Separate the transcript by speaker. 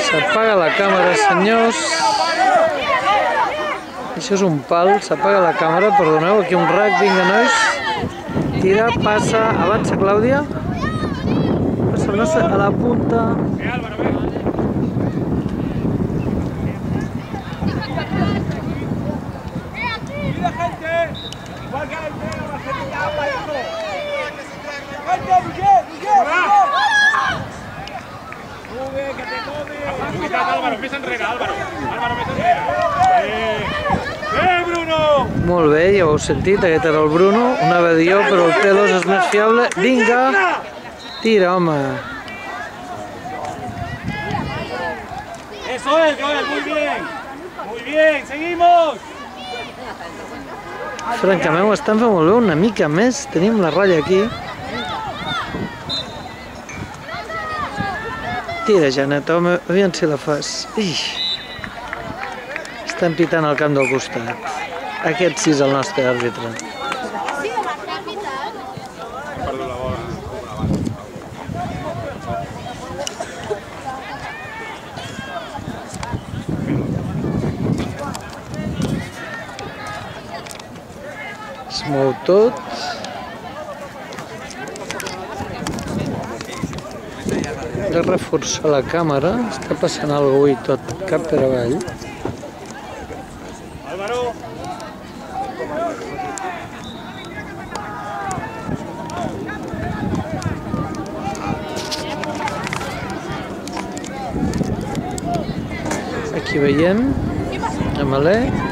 Speaker 1: S'apaga la càmera, senyors. Això és un pal, s'apaga la càmera, perdoneu, aquí un rac, vinga nois. Tira, passa, avança Clàudia. Passa el nostre a la punta.
Speaker 2: Álvaro, més enrere, Álvaro. Álvaro, més enrere. Bruno!
Speaker 1: Molt bé, ja ho heu sentit, aquest era el Bruno. Anava a dir jo, però el T2 és més fiable. Vinga! Tira, home!
Speaker 2: Eso es, Joel, muy bien. Muy bien, seguimos.
Speaker 1: Francament ho estan fent molt bé, una mica més. Tenim la ratlla aquí. Tira, Janet, home, aviam si la fas. Estan pitant al camp del costat. Aquest sí és el nostre àrbitre.
Speaker 2: Perdó la bola.
Speaker 1: Es mou tot. De reforçar la càmera, està passant alguna cosa i tot cap per avall.
Speaker 2: Álvaro.
Speaker 1: Aquí veiem, amb Alé.